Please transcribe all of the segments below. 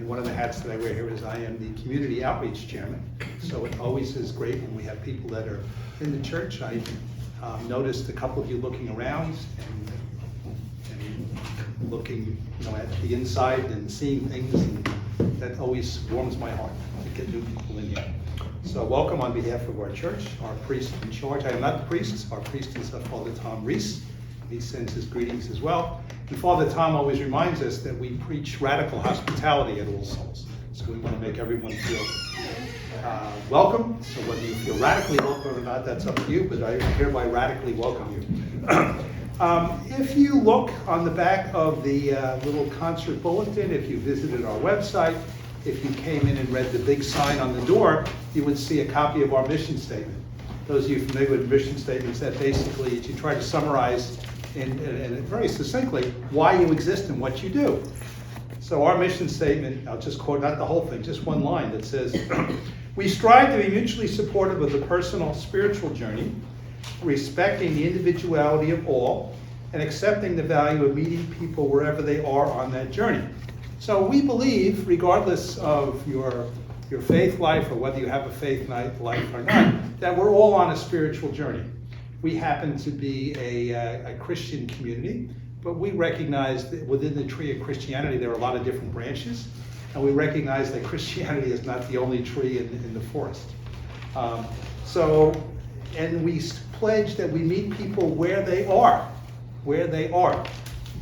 And one of the hats that I wear here is I am the Community Outreach Chairman. So it always is great when we have people that are in the church. I noticed a couple of you looking around and looking, at the inside and seeing things, and that always warms my heart to get new people in here. So welcome on behalf of our church, our priest in charge. I am not the priest. Our priest is Father Tom Reese. He sends his greetings as well. And Father Tom always reminds us that we preach radical hospitality at All Souls. So we want to make everyone feel welcome. So whether you feel radically welcome or not, that's up to you, but I hereby radically welcome you. If you look on the back of the little concert bulletin, if you visited our website, if you came in and read the big sign on the door, you would see a copy of our mission statement. Those of you familiar with mission statements, that basically you try to summarize and very succinctly why you exist and what you do. So our mission statement, I'll just quote, not the whole thing, just one line that says, we strive to be mutually supportive of the personal spiritual journey, respecting the individuality of all, and accepting the value of meeting people wherever they are on that journey. So we believe, regardless of your faith life or whether you have a faith life or not, that we're all on a spiritual journey. We happen to be a Christian community, but we recognize that within the tree of Christianity there are a lot of different branches, and we recognize that Christianity is not the only tree in the forest. And we pledge that we meet people where they are.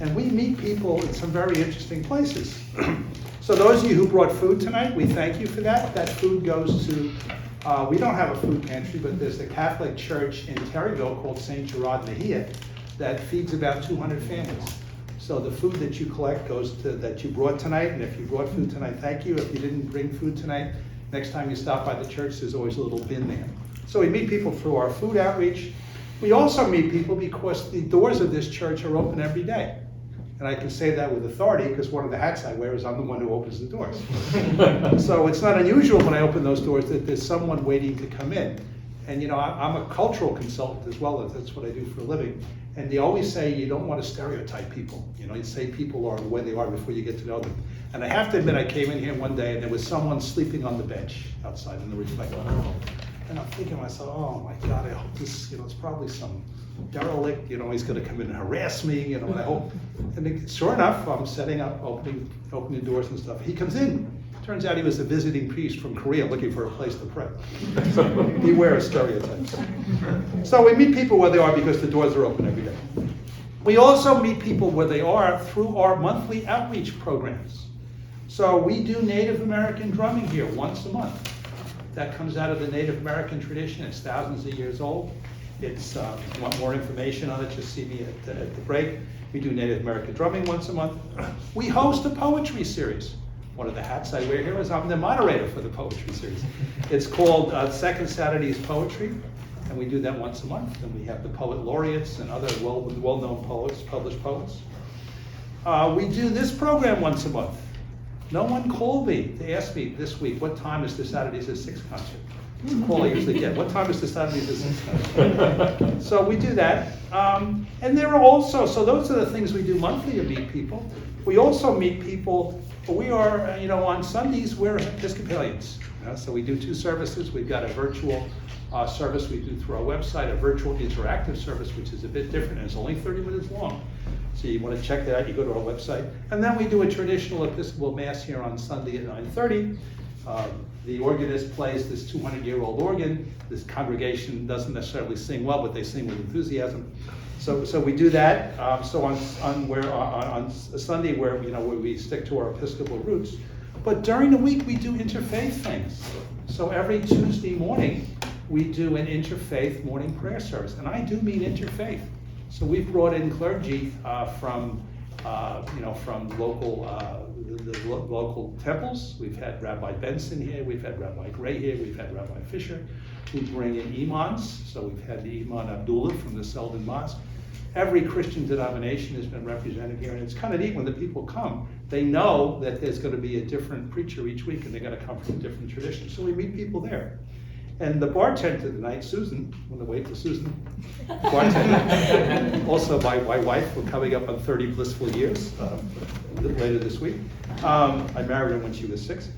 And we meet people in some very interesting places. So those of you who brought food tonight, we thank you for that. That food goes to, we don't have a food pantry, but there's a Catholic church in Terryville called St. Gerard Mejia that feeds about 200 families. So the food that you collect goes to, that you brought tonight, and if you brought food tonight, thank you. If you didn't bring food tonight, next time you stop by the church, there's always a little bin there. So we meet people through our food outreach. We also meet people because the doors of this church are open every day. And I can say that with authority because one of the hats I wear is I'm the one who opens the doors. So it's not unusual when I open those doors that there's someone waiting to come in. And I'm a cultural consultant as well. That's what I do for a living. And they always say you don't want to stereotype people. You say people are the way they are before you get to know them. And I have to admit, I came in here one day and there was someone sleeping on the bench outside in the reflector. And I'm thinking to myself, oh my God, I hope this, it's probably some derelict, he's going to come in and harass me, and I hope. And sure enough, I'm setting up, opening doors and stuff. He comes in. Turns out he was a visiting priest from Korea looking for a place to pray. So beware of stereotypes. So we meet people where they are because the doors are open every day. We also meet people where they are through our monthly outreach programs. So we do Native American drumming here once a month. That comes out of the Native American tradition. It's thousands of years old. If you want more information on it, just see me at the break. We do Native American drumming once a month. We host a poetry series. One of the hats I wear here is I'm the moderator for the poetry series. It's called Second Saturday's Poetry, and we do that once a month. And we have the poet laureates and other well-known poets, published poets. We do this program once a month. No one called me to ask me this week, what time is the Saturdays at 6 concert? It's a call I usually get. What time is the Saturdays at 6 concert? So we do that. And there are also, so those are the things we do monthly to meet people. We also meet people, we are, on Sundays, we're Episcopalians. So we do 2 services. We've got a virtual service we do through our website, a virtual interactive service, which is a bit different, and it's only 30 minutes long. So you want to check that out, you go to our website. And then we do a traditional Episcopal Mass here on Sunday at 9:30. The organist plays this 200-year-old organ. This congregation doesn't necessarily sing well, but they sing with enthusiasm. So we do that. So on Sunday, where we stick to our Episcopal roots. But during the week, we do interfaith things. So every Tuesday morning, we do an interfaith morning prayer service, and I do mean interfaith. So we've brought in clergy from local temples. We've had Rabbi Benson here, we've had Rabbi Gray here, we've had Rabbi Fisher. We bring in imams, so we've had the Imam Abdullah from the Selden Mosque. Every Christian denomination has been represented here, and it's kind of neat when the people come. They know that there's going to be a different preacher each week, and they're going to come from a different tradition. So we meet people there. And the bartender tonight, Susan, I'm gonna wait for Susan. Bartender, also my wife, we're coming up on 30 blissful years, a little later this week. I married her when she was 6.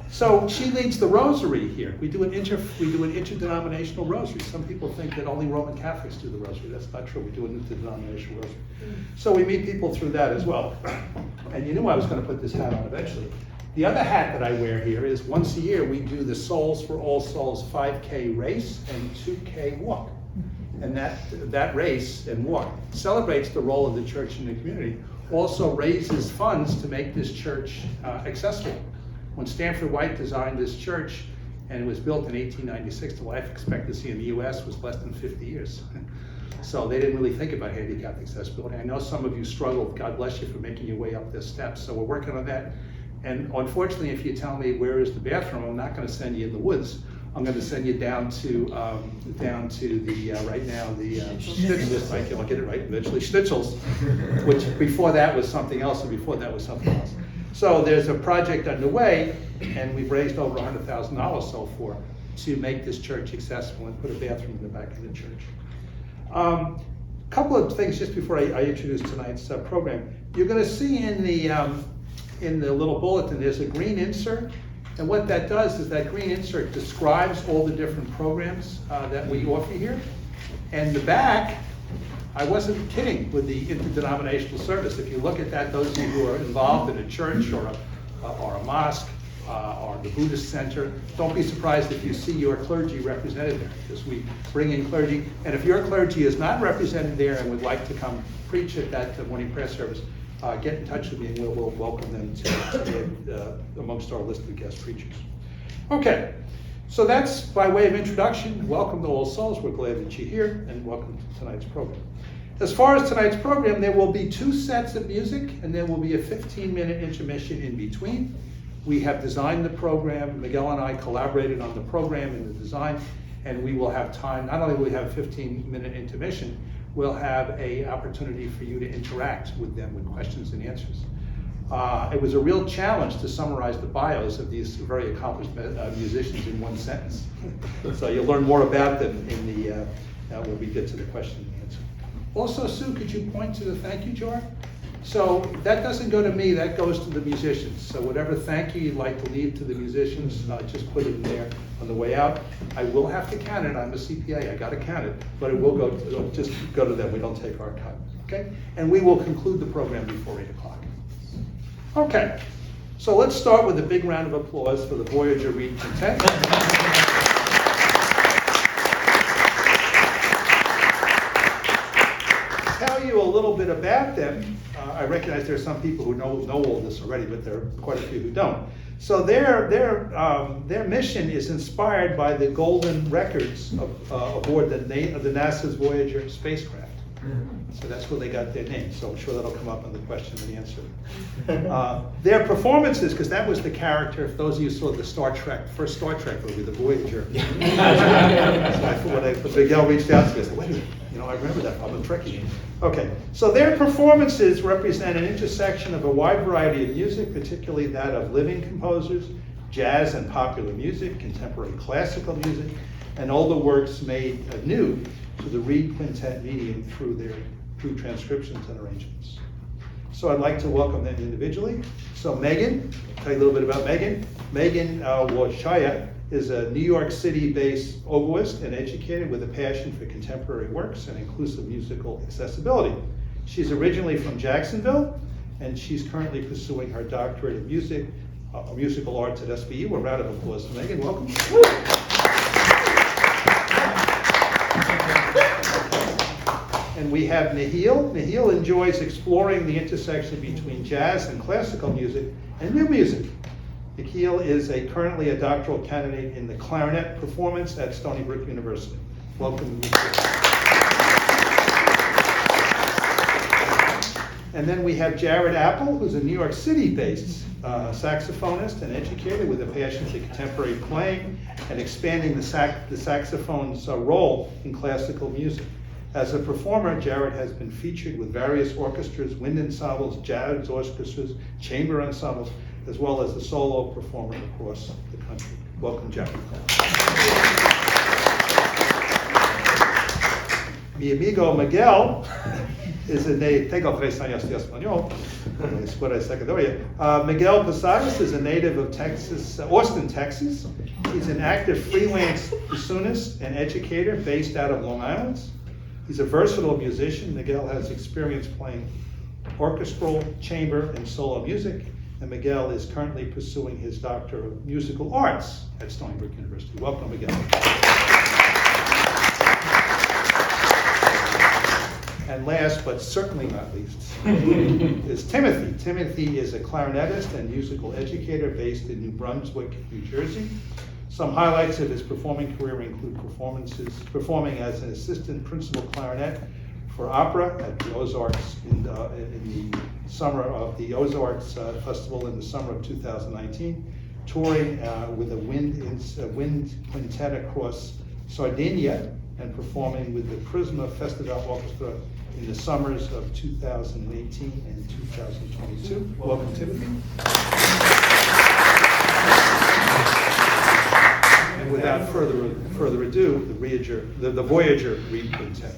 So she leads the rosary here. We do an interdenominational rosary. Some people think that only Roman Catholics do the rosary. That's not true. We do an interdenominational rosary. So we meet people through that as well. And you knew I was going to put this hat on eventually. The other hat that I wear here is once a year we do the Souls for All Souls 5K race and 2K walk. And that race and walk celebrates the role of the church in the community, also raises funds to make this church accessible. When Stanford White designed this church, and it was built in 1896, the life expectancy in the US was less than 50 years. So they didn't really think about handicapped accessibility. I know some of you struggled. God bless you for making your way up this steps. So we're working on that. And unfortunately, if you tell me where is the bathroom, I'm not going to send you in the woods. I'm going to send you down to the right now the Schnitzels. I'll get it right eventually. Schnitzels, which before that was something else, and before that was something else. So there's a project underway, and we've raised over $100,000 so far to make this church accessible and put a bathroom in the back of the church. Couple of things just before I introduce tonight's program. You're going to see in the little bulletin there's a green insert, and what that does is that green insert describes all the different programs that we offer here. And the back, I wasn't kidding with the interdenominational service. If you look at that, those of you who are involved in a church or a mosque or the Buddhist center, don't be surprised if you see your clergy represented there, because we bring in clergy. And if your clergy is not represented there and would like to come preach at that morning prayer service, get in touch with me and we'll welcome them to amongst our list of guest preachers. Okay, so that's by way of introduction. Welcome to All Souls. We're glad that you're here, and welcome to tonight's program. As far as tonight's program, there will be 2 sets of music, and there will be a 15-minute intermission in between. We have designed the program. Miguel and I collaborated on the program and the design, and we will have time. Not only will we have a 15-minute intermission, we'll have an opportunity for you to interact with them with questions and answers. It was a real challenge to summarize the bios of these very accomplished musicians in 1 sentence. So you'll learn more about them in when we get to the question and answer. Also, Sue, could you point to the thank you jar? So that doesn't go to me, that goes to the musicians. So whatever thank you you'd like to leave to the musicians, just put it in there on the way out. I will have to count it. I'm a CPA, I got to count it, but it will just go to them. We don't take our cut, okay? And we will conclude the program before 8 o'clock. Okay, so let's start with a big round of applause for the Voyager Reed Quintet. Tell you a little bit about them. I recognize there are some people who know all this already, but there are quite a few who don't. So their mission is inspired by the golden records aboard the NASA's Voyager spacecraft. So that's where they got their name. So I'm sure that'll come up in the question and answer. Their performances, because that was the character, if those of you saw the first Star Trek movie, the Voyager. So I thought when Miguel reached out to me, I said, wait a minute, I remember that, I'm a Trekkie. Okay, so their performances represent an intersection of a wide variety of music, particularly that of living composers, jazz and popular music, contemporary classical music, and all the works made new to the Reed Quintet medium through transcriptions and arrangements. So I'd like to welcome them individually. So Megan, I'll tell you a little bit about Megan. Megan Washaya is a New York City-based oboist and educator with a passion for contemporary works and inclusive musical accessibility. She's originally from Jacksonville, and she's currently pursuing her doctorate in musical arts at SBU. A round of applause for Megan. Welcome. And we have Nahil. Nahil enjoys exploring the intersection between jazz and classical music and new music. Nahil is currently a doctoral candidate in the clarinet performance at Stony Brook University. Welcome. And then we have Jared Apple, who's a New York City-based saxophonist and educator with a passion for contemporary playing and expanding the saxophone's role in classical music. As a performer, Jared has been featured with various orchestras, wind ensembles, jazz orchestras, chamber ensembles, as well as a solo performer across the country. Welcome, Jeffrey. Mi amigo Miguel is a native. Tengo 3 años de español. Escuela secundaria. Miguel Posadas is a native of Texas, Austin, Texas. He's an active freelance bassoonist and educator based out of Long Island. He's a versatile musician. Miguel has experience playing orchestral, chamber, and solo music. And Miguel is currently pursuing his Doctor of Musical Arts at Stony Brook University. Welcome, Miguel. And last, but certainly not least, is Timothy. Timothy is a clarinetist and musical educator based in New Brunswick, New Jersey. Some highlights of his performing career include performing as an assistant principal clarinet for opera at the Ozarks in the summer of the Ozarks Festival in the summer of 2019, touring with a wind quintet across Sardinia, and performing with the Prisma Festival Orchestra in the summers of 2018 and 2022. Welcome, Timothy. And without further ado, the Voyager Reed Quintet.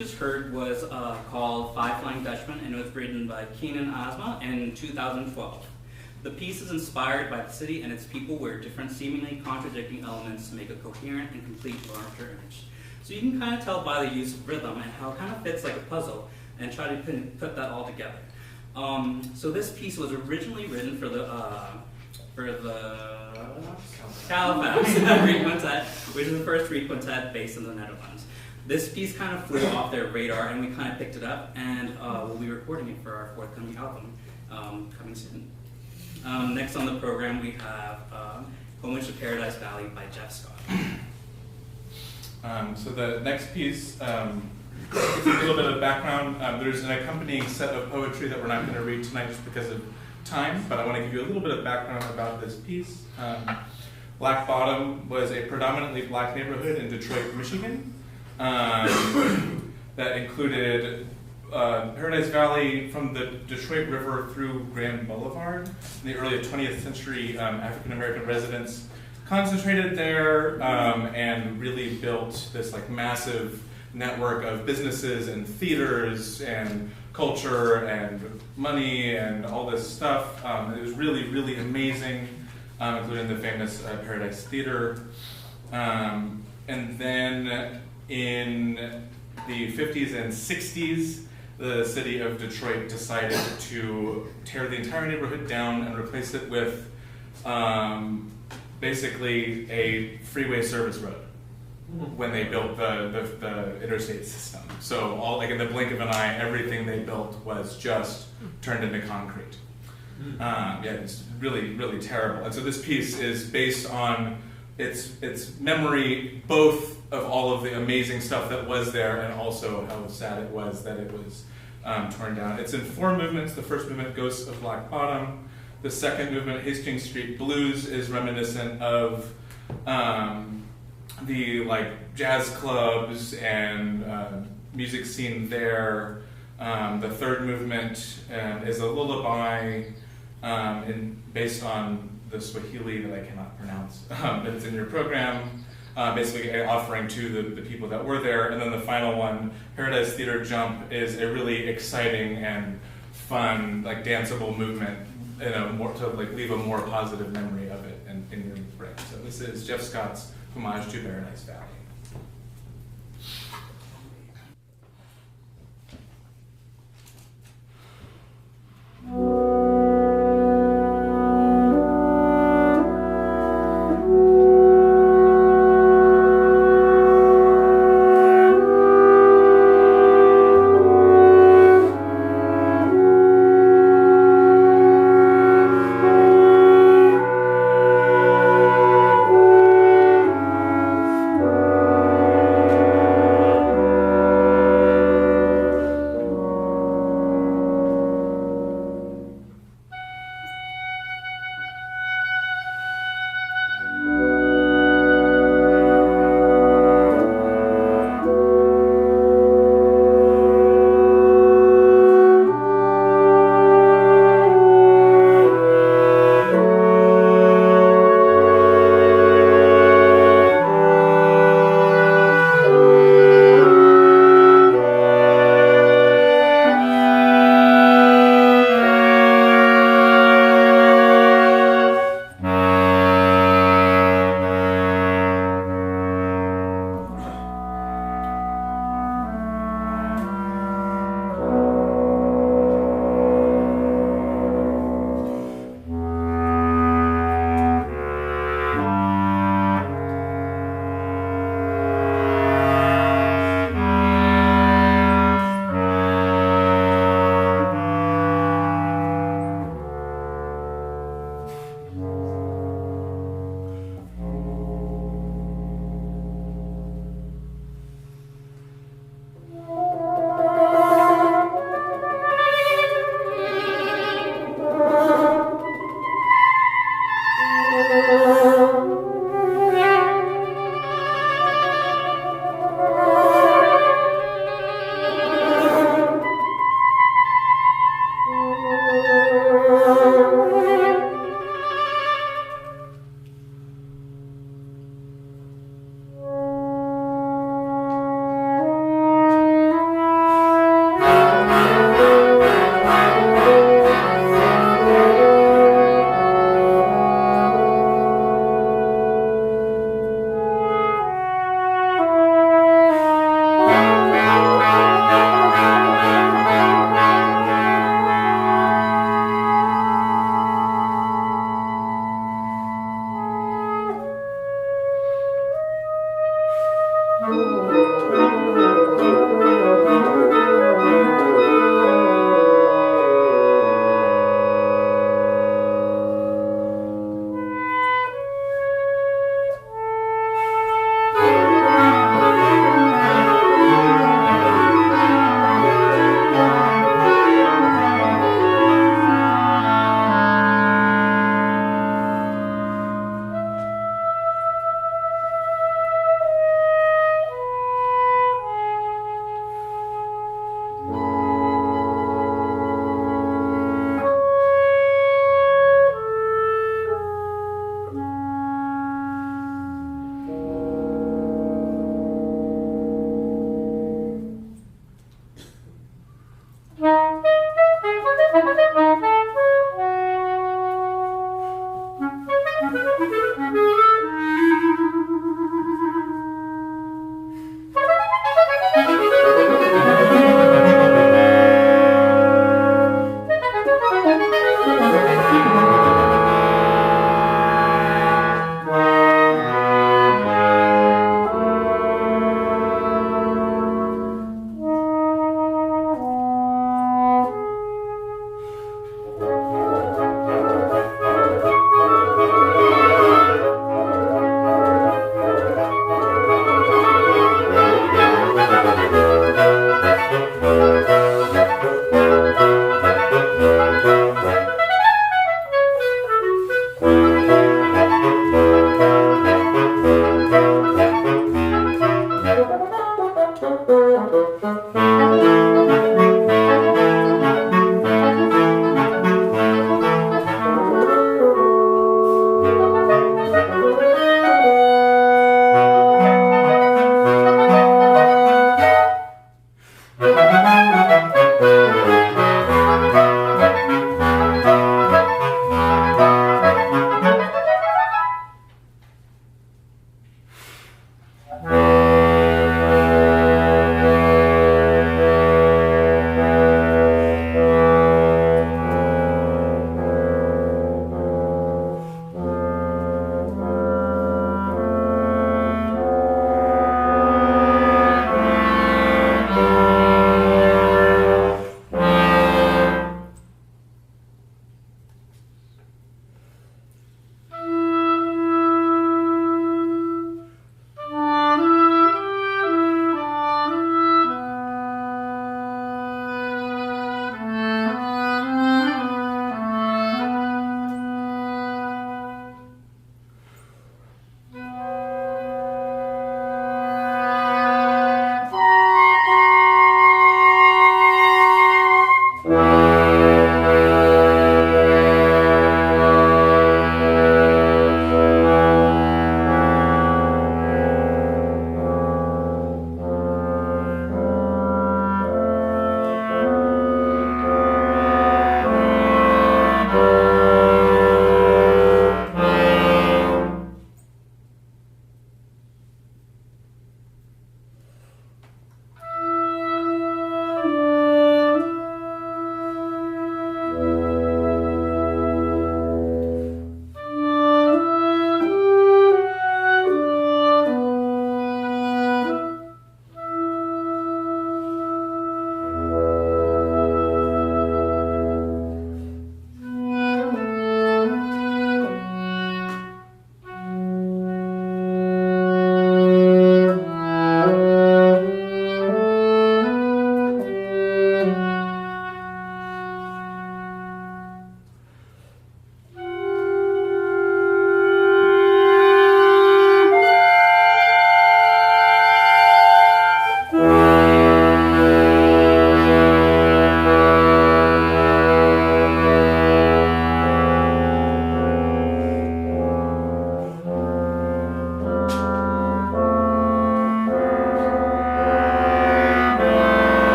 Just heard was called Five Flying Dutchmen, and it was written by Keenan Asma in 2012. The piece is inspired by the city and its people, where different seemingly contradicting elements make a coherent and complete larger image. So you can kind of tell by the use of rhythm and how it kind of fits like a puzzle, and try to put that all together. So this piece was originally written for the Califax Reed Quintet, which is the first Reed Quintet based in the Netherlands. This piece kind of flew off their radar, and we kind of picked it up, and we'll be recording it for our forthcoming album coming soon. Next on the program, we have Homage to Paradise Valley by Jeff Scott. So the next piece gives a little bit of background. There's an accompanying set of poetry that we're not going to read tonight just because of time, but I want to give you a little bit of background about this piece. Black Bottom was a predominantly black neighborhood in Detroit, Michigan, that included Paradise Valley from the Detroit River through Grand Boulevard. In the early 20th century, African American residents concentrated there and really built this like massive network of businesses and theaters and culture and money and all this stuff. It was really, really amazing, including the famous Paradise Theater. And then in the 50s and 60s, the city of Detroit decided to tear the entire neighborhood down and replace it with basically a freeway service road when they built the interstate system. So all like in the blink of an eye, everything they built was just turned into concrete. Yeah, it's really, really terrible. And so this piece is based on its memory, both of all of the amazing stuff that was there and also how sad it was that it was torn down. It's in 4 movements. The first movement, Ghosts of Black Bottom. The second movement, Hastings Street Blues, is reminiscent of the like jazz clubs and music scene there. The third movement is a lullaby based on the Swahili that I cannot pronounce, but it's in your program, basically an offering to the people that were there. And then the final one, Paradise Theater Jump, is a really exciting and fun, like danceable movement in a more to like leave a more positive memory of it in your brain. So this is Jeff Scott's Homage to Paradise Valley.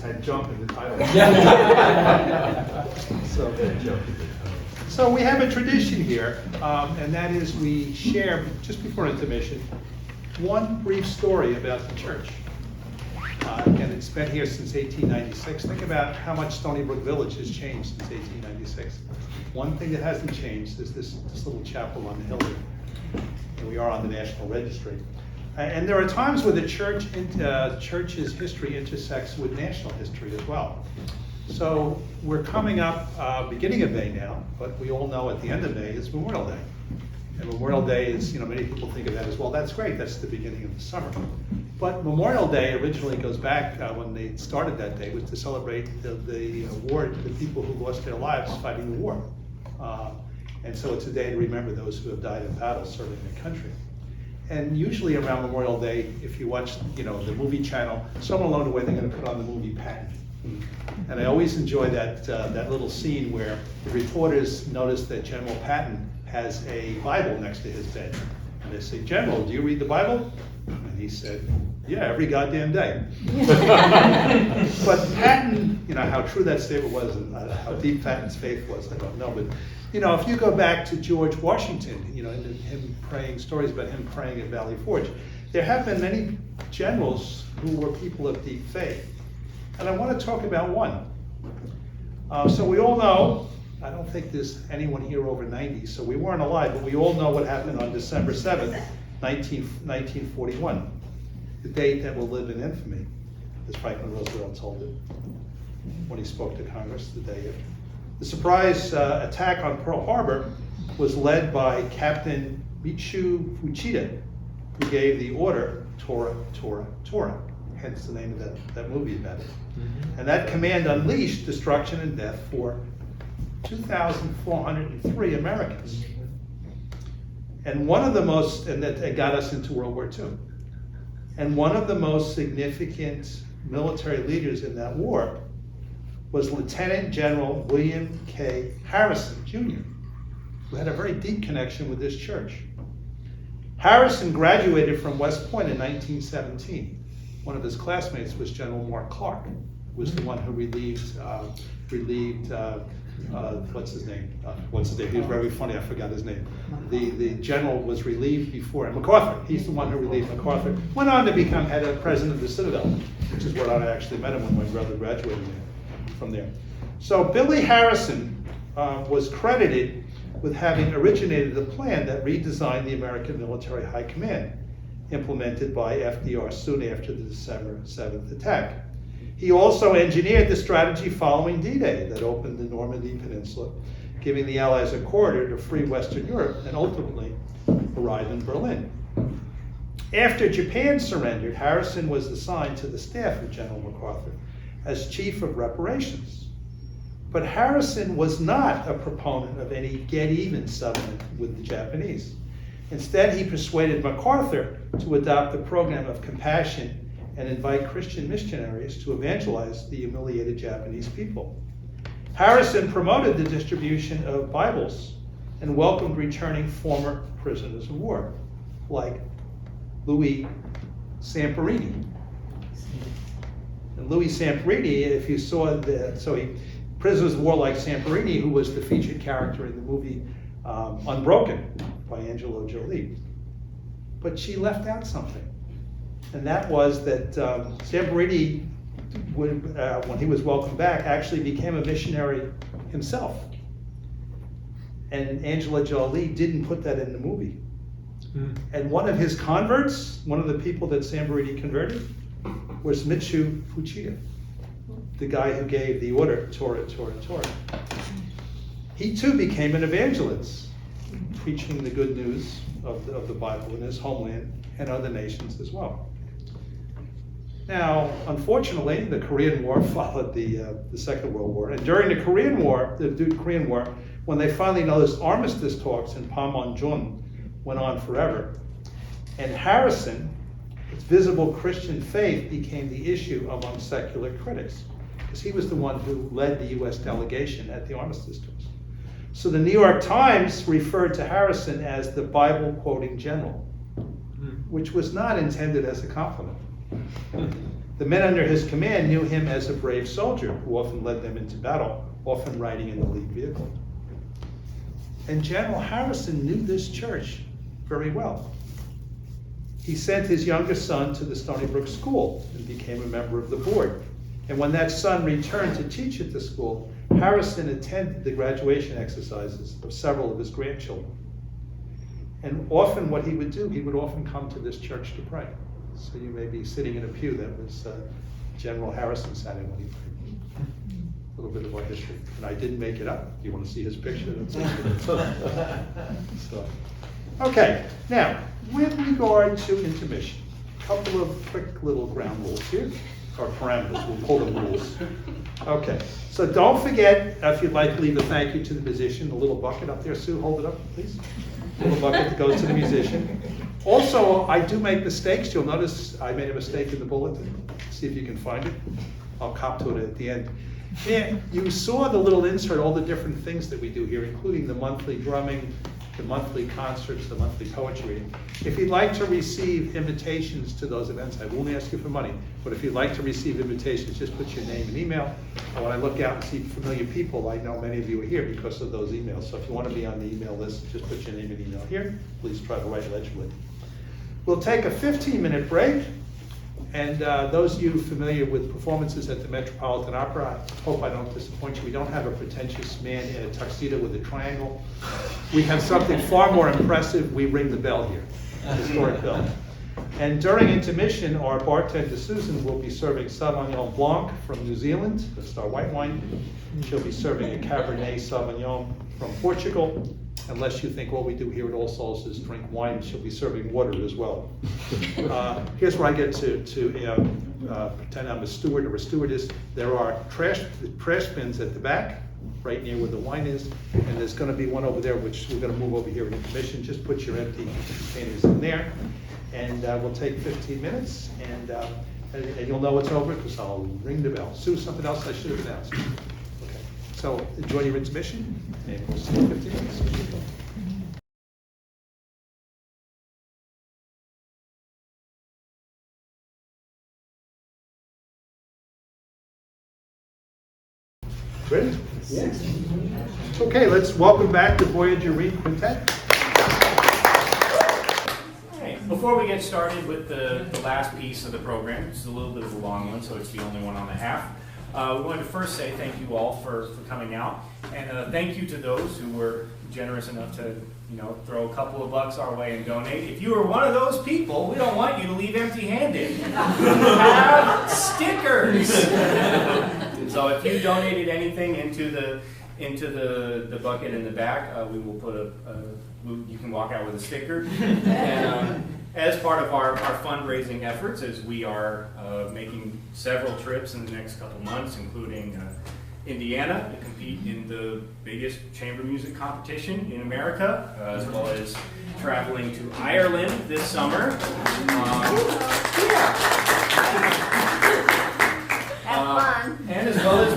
had jump in the title. So we have a tradition here, and that is we share, just before intermission, one brief story about the church. And it's been here since 1896. Think about how much Stony Brook Village has changed since 1896. One thing that hasn't changed is this little chapel on the hill here. And we are on the National Registry. And there are times where the church's history intersects with national history as well. So we're coming up beginning of May now, but we all know at the end of May is Memorial Day. And Memorial Day is, many people think of that as, well, that's great, that's the beginning of the summer. But Memorial Day originally goes back, when they started that day, was to celebrate the award to the people who lost their lives fighting the war. And so it's a day to remember those who have died in battle serving their country. And usually around Memorial Day, if you watch, the movie channel, somewhere along the way they're going to put on the movie Patton. And I always enjoy that little scene where the reporters notice that General Patton has a Bible next to his bed. And they say, "General, do you read the Bible?" And he said, "Yeah, every goddamn day." But Patton, how true that statement was and how deep Patton's faith was, I don't know. But, if you go back to George Washington, and him praying, stories about him praying at Valley Forge, there have been many generals who were people of deep faith. And I want to talk about one. So we all know, I don't think there's anyone here over 90, so we weren't alive, but we all know what happened on December 7th, 1941, the date that will live in infamy, as Franklin Roosevelt told it when he spoke to Congress the day after. The surprise attack on Pearl Harbor was led by Captain Michiru Fuchida, who gave the order, Tora, Tora, Tora, hence the name of that movie about it. Mm-hmm. And that command unleashed destruction and death for 2,403 Americans. And one of the most, and that got us into World War II. And one of the most significant military leaders in that war was Lieutenant General William K. Harrison, Jr., who had a very deep connection with this church. Harrison graduated from West Point in 1917. One of his classmates was General Mark Clark, who was the one who relieved what's his name? He was very funny, I forgot his name. The general was relieved before, and MacArthur, he's the one who relieved MacArthur. Went on to become president of the Citadel, which is where I actually met him when my brother graduated from there. So Billy Harrison was credited with having originated the plan that redesigned the American Military High Command, implemented by FDR soon after the December 7th attack. He also engineered the strategy following D-Day that opened the Normandy Peninsula, giving the Allies a corridor to free Western Europe and ultimately arrive in Berlin. After Japan surrendered, Harrison was assigned to the staff of General MacArthur as Chief of Reparations. But Harrison was not a proponent of any get-even settlement with the Japanese. Instead, he persuaded MacArthur to adopt a program of compassion and invite Christian missionaries to evangelize the humiliated Japanese people. Harrison promoted the distribution of Bibles and welcomed returning former prisoners of war, like Louis Samperini. And Louis Samperini, if you saw prisoners of war like Samperini, who was the featured character in the movie Unbroken by Angela Jolie. But she left out something. And that was that Samperini, when he was welcomed back, actually became a missionary himself. And Angela Jolie didn't put that in the movie. Mm. And one of his converts, one of the people that Samperini converted, was Michiru Fuchida, the guy who gave the order, Tora, Tora, Tora. He too became an evangelist, preaching the good news of the Bible in his homeland and other nations as well. Now, unfortunately, the Korean War followed the Second World War, and during the Korean War, when they finally noticed armistice talks in Panmunjom went on forever, and Harrison, its visible Christian faith became the issue among secular critics, because he was the one who led the U.S. delegation at the armistice talks. So the New York Times referred to Harrison as the Bible-quoting general, which was not intended as a compliment. The men under his command knew him as a brave soldier who often led them into battle, often riding in the lead vehicle. And General Harrison knew this church very well. He sent his youngest son to the Stony Brook School and became a member of the board. And when that son returned to teach at the school, Harrison attended the graduation exercises of several of his grandchildren. And often what he would do, he would often come to this church to pray. So you may be sitting in a pew that was General Harrison sat in when he prayed. A little bit of our history. And I didn't make it up. If you want to see his picture, so, okay, now, with regard to intermission, a couple of quick little ground rules here, or parameters, we'll call them rules. Okay, so don't forget, if you'd like, leave a thank you to the musician, the little bucket up there. Sue, hold it up, please. Little bucket that goes to the musician. Also, I do make mistakes. You'll notice I made a mistake in the bulletin. See if you can find it. I'll cop to it at the end. Yeah, you saw the little insert, all the different things that we do here, including the monthly drumming, the monthly concerts, the monthly poetry reading. If you'd like to receive invitations to those events, I won't ask you for money, but if you'd like to receive invitations, just put your name and email. And when I look out and see familiar people, I know many of you are here because of those emails. So if you want to be on the email list, just put your name and email here. Please try to write legibly. We'll take a 15-minute break. And those of you familiar with performances at the Metropolitan Opera, I hope I don't disappoint you. We don't have a pretentious man in a tuxedo with a triangle. We have something far more impressive. We ring the bell here, the historic bell. And during intermission, our bartender Susan will be serving Sauvignon Blanc from New Zealand, that's our white wine. She'll be serving a Cabernet Sauvignon from Portugal. Unless you think all we do here at All Souls is drink wine, she'll be serving water as well. Here's where I get to pretend I'm a steward or a stewardess. There are trash bins at the back, right near where the wine is, and there's going to be one over there, which we're going to move over here in intermission. Just put your empty containers in there, and we'll take 15 minutes, and you'll know it's over because I'll ring the bell. Sue, something else I should have announced. Okay, so enjoy your intermission, and we'll see you in 15 minutes. Ready? Yes. Okay, let's welcome back the Voyager Quintet. Hey, before we get started with the last piece of the program, it's a little bit of a long one, so it's the only one on the half. We wanted to first say thank you all for coming out, and thank you to those who were generous enough to throw a couple of bucks our way and donate. If you are one of those people, we don't want you to leave empty-handed. Have stickers. So if you donated anything into the bucket in the back, we will put you can walk out with a sticker. And as part of our fundraising efforts, as we are making several trips in the next couple months, including Indiana to compete in the biggest chamber music competition in America, as well as traveling to Ireland this summer. And as well as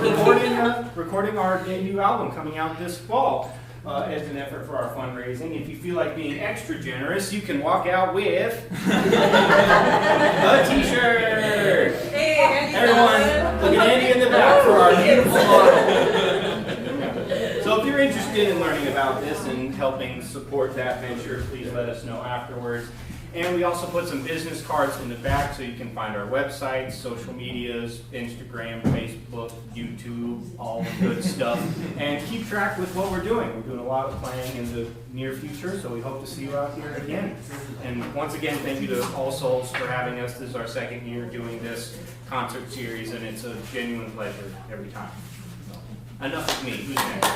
recording our debut album coming out this fall as an effort for our fundraising. If you feel like being extra generous, you can walk out with a t-shirt. Hey, Andy, everyone, look at Andy in the back for our beautiful model. So if you're interested in learning about this and helping support that venture, please let us know afterwards. And we also put some business cards in the back so you can find our websites, social medias, Instagram, Facebook, YouTube, all the good stuff. And keep track with what we're doing. We're doing a lot of playing in the near future, so we hope to see you out here again. And once again, thank you to All Souls for having us. This is our second year doing this concert series, and it's a genuine pleasure every time. Enough of me. Who's next?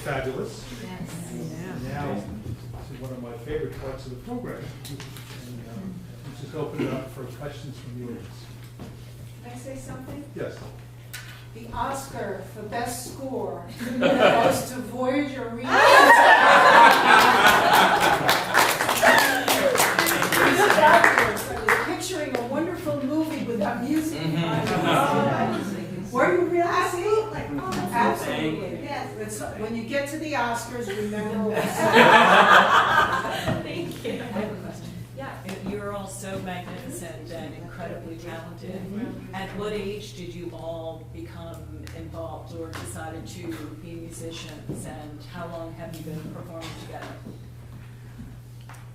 Fabulous. Yes. And now, this is one of my favorite parts of the program. And let's just open it up for questions from the audience. Can I say something? Yes. The Oscar for best score goes to Voyager I was picturing a wonderful movie without music. Were you really? Absolutely. Absolutely. Yes. When you get to the Oscars, remember. Thank you. I have a question. Yeah, you're all so magnificent and incredibly talented. At what age did you all become involved or decided to be musicians, and how long have you been performing together?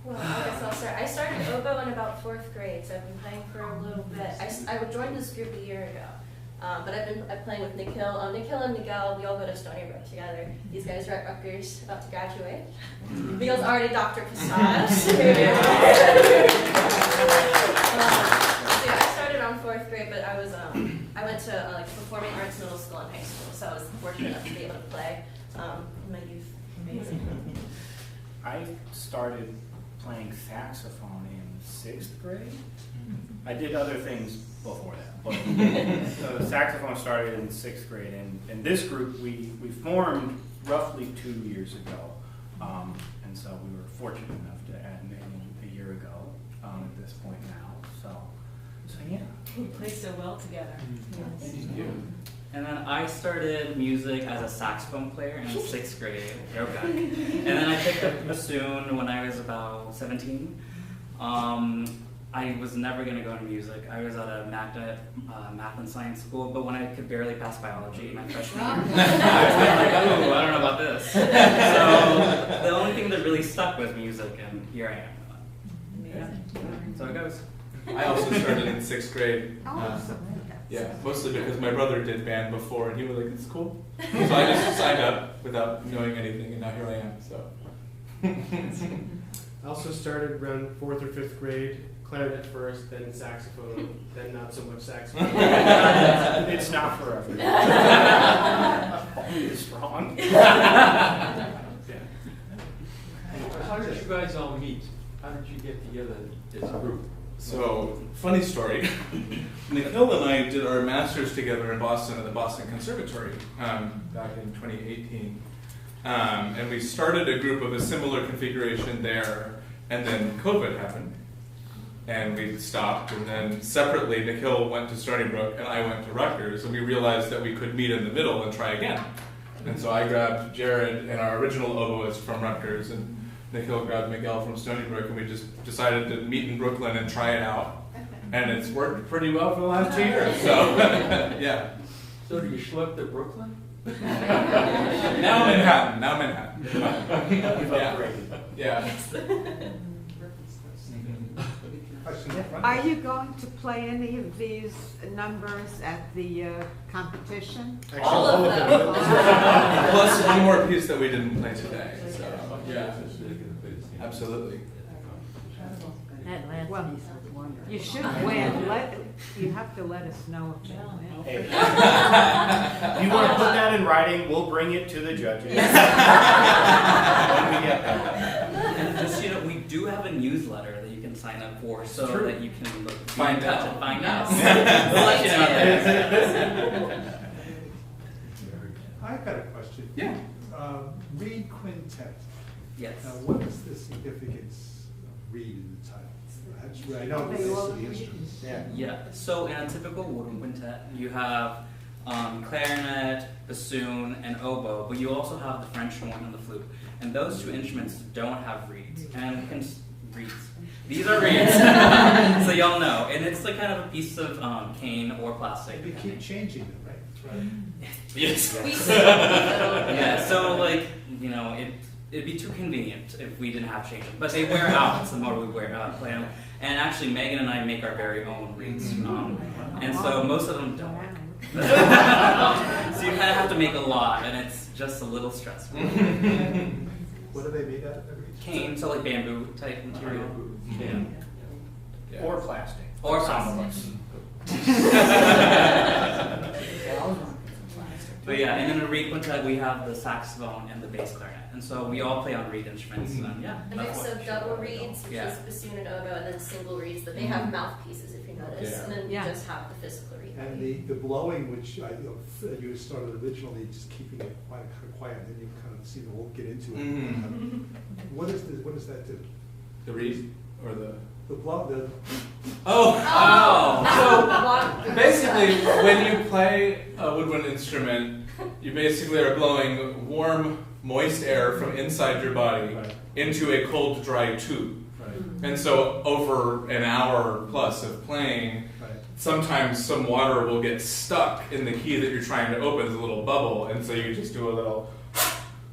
Well, I guess I'll start. I started oboe in about 4th grade, so I've been playing for a little bit. I joined this group a year ago, but I'm playing with Nikhil. Nikhil and Miguel, we all go to Stony Brook together. These guys are at Rutgers, about to graduate. Miguel's already Dr. Posada. So yeah, I started around 4th grade, but I went to like performing arts middle school and high school, so I was fortunate enough to be able to play in my youth. Amazing. I started playing saxophone in 6th grade. I did other things before that, but the saxophone started in 6th grade, and this group we formed roughly 2 years ago, and so we were fortunate enough to add Megan a year ago at this point now. So yeah. You play so well together. Thank you. And then I started music as a saxophone player in 6th grade. Okay. And then I picked up bassoon when I was about 17. I was never going to go into music. I was at a math and science school, but when I could barely pass biology my freshman year, I was like, oh, I don't know about this. So the only thing that really stuck was music, and here I am. Yeah. So it goes. I also started in 6th grade. Oh, Yeah, mostly because my brother did band before, and he was like, "It's cool." So I just signed up without knowing anything, and now here I am. So. I also started around 4th or 5th grade, clarinet first, then saxophone, then not so much saxophone. It's not for everyone. It's strong. How did you guys all meet? How did you get together as a group? So, funny story. Nikhil and I did our masters together in Boston at the Boston Conservatory back in 2018. And we started a group of a similar configuration there, and then COVID happened. And we stopped, and then separately Nikhil went to Stony Brook and I went to Rutgers, and we realized that we could meet in the middle and try again. And so I grabbed Jared and our original oboist from Rutgers, and Nikhil grabbed Miguel from Stony Brook, and we just decided to meet in Brooklyn and try it out. And it's worked pretty well for the last 2 years, so yeah. So do you schlep to Brooklyn? Now Manhattan. Yeah. Question in front. Are you going to play any of these numbers at the competition? Actually, All of them. Plus one more piece that we didn't play today, so yeah. Absolutely. That last Well, piece was wonderful. You should win. You have to let us know if you win. Hey. If you want to put that in writing, we'll bring it to the judges. When we get there. And just, we do have a newsletter that you can sign up for so that you can be Find in touch out. and find out. We'll let you know there. I've got a question. Yeah. Reed Quintet. Yes. Now, what is the significance of Reed in the title? That's right. I know this is the instrument. Yeah, so in a typical wooden quintet, you have clarinet, bassoon, and oboe, but you also have the French horn and the flute. And those two instruments don't have reeds. And reeds. These are reeds, so y'all know. And it's like kind of a piece of cane or plastic. You keep changing them, right? Yes. We sit in the middle. Yeah, so it'd be too convenient if we didn't have changes. But they wear out the more we play them. And actually, Megan and I make our very own reeds. And so most of them don't work. So you kind of have to make a lot, and it's just a little stressful. What are they made out of? Cane, so like bamboo type material. Yeah. Or plastic. Or some of plastic. us. But yeah, and in a reed quintet we have the saxophone and the bass clarinet. And so we all play on reed instruments. And yeah, A mix that's of double reeds, which Yeah. is bassoon and oboe, and then single reeds, but they have mouthpieces if you notice, Yeah. and then Yeah. you just have the physical reed. And the blowing, which you started originally just keeping it kind of quiet, then you kind of seem to all get into it. Mhm. What does that do? The reed or the. The blow, Oh. So, Basically, when you play a woodwind instrument, you basically are blowing warm, moist air from inside your body into a cold, dry tube. And so, over an hour plus of playing, sometimes some water will get stuck in the key that you're trying to open as a little bubble, and so you just do a little.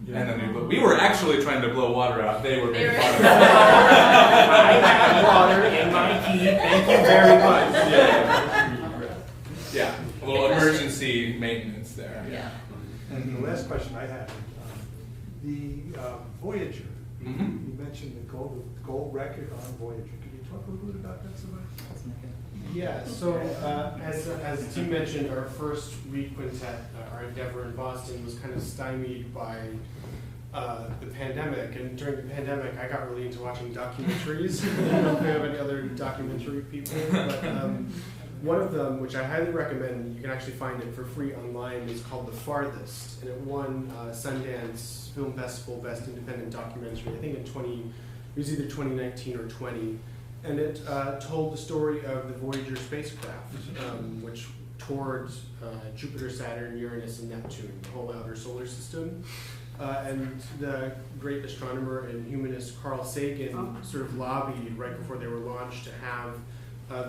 And then we were actually trying to blow water out. They were making water out. I have water in my key. Thank you very much. Yeah, a little emergency maintenance there. yeah. and the last question I had, the Voyager, Mhm. you mentioned the gold record on Voyager. Could you talk a little bit about that, somebody? Yeah, so as Tim mentioned, our first Reed Quintet, our endeavor in Boston was kind of stymied by the pandemic. And during the pandemic, I got really into watching documentaries. I don't know if we have any other documentary people, but one of them, which I highly recommend, you can actually find it for free online, is called The Farthest. And it won Sundance Film Festival Best Independent Documentary, I think it was either 2019 or 20. And it told the story of the Voyager spacecraft, which towards Jupiter, Saturn, Uranus, and Neptune, the whole outer solar system. And the great astronomer and humanist Carl Sagan sort of lobbied right before they were launched to have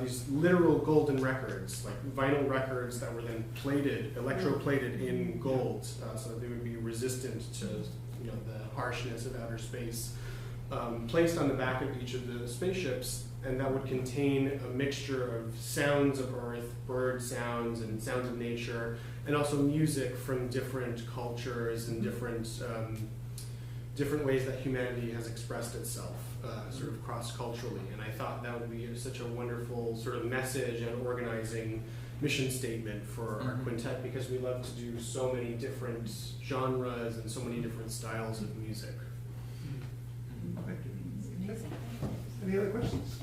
these literal golden records, like vinyl records that were then plated, electroplated in gold, so that they would be resistant to the harshness of outer space, placed on the back of each of the spaceships, and that would contain a mixture of sounds of Earth, bird sounds and sounds of nature, and also music from different cultures and different ways that humanity has expressed itself, sort of cross-culturally. And I thought that would be such a wonderful sort of message and organizing mission statement for our quintet, because we love to do so many different genres and so many different styles of music. Thank you. Any other questions?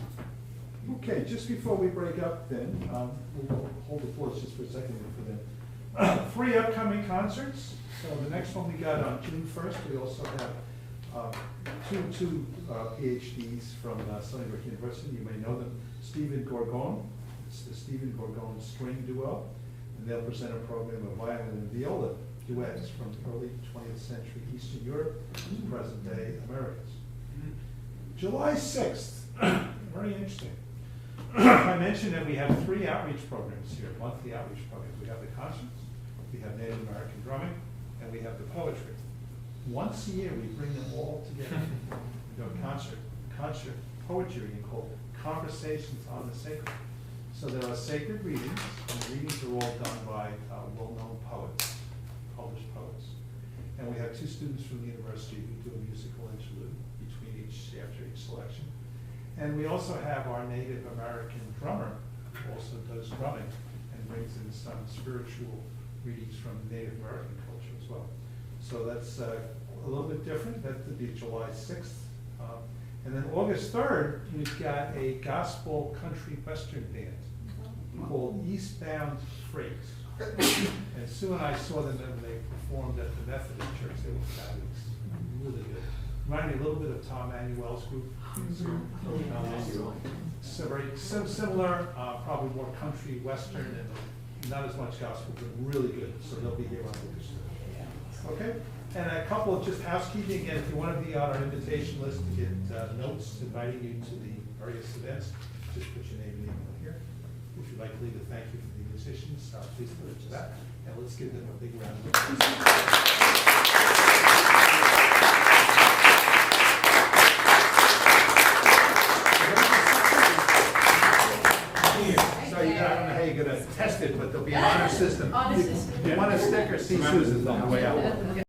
Okay, just before we break up then, we'll hold the floor just for a second for them. 3 upcoming concerts. So the next one we got on June 1st. We also have two PhDs from Stony Brook University. You may know them. Stephen Gorgon. It's the Stephen Gorgon String Duo. And they'll present a program of violin and viola duets from early 20th century Eastern Europe to present day Americas. July 6th. Very interesting. I mentioned that we have 3 outreach programs here, monthly outreach programs. We have the concerts, we have Native American drumming, and we have the poetry. Once a year, we bring them all together. We do a concert poetry called Conversations on the Sacred. So there are sacred readings, and the readings are all done by well-known poets, published poets. And we have 2 students from the university who do a musical interlude after each selection. And we also have our Native American drummer who also does drumming and brings in some spiritual readings from Native American culture as well. So that's a little bit different. That would be July 6th. And then August 3rd, we've got a gospel country western band called Eastbound Freight. And Sue and I saw them when they performed at the Methodist Church. They were fabulous, really good. Reminded me a little bit of Tom Manuel's group. So very similar, probably more country western and not as much gospel, but really good. So they'll be here on August 3rd. Okay? And a couple of just housekeeping. Again, if you want to be on our invitation list to get notes inviting you to the various events, just put your name and email here. If you'd like to leave a thank you for the musicians, please put it to that. And let's give them a big round of applause. So I don't know how you're going to test it, but there'll be an honor system. You want a sticker, see Susan on the way out.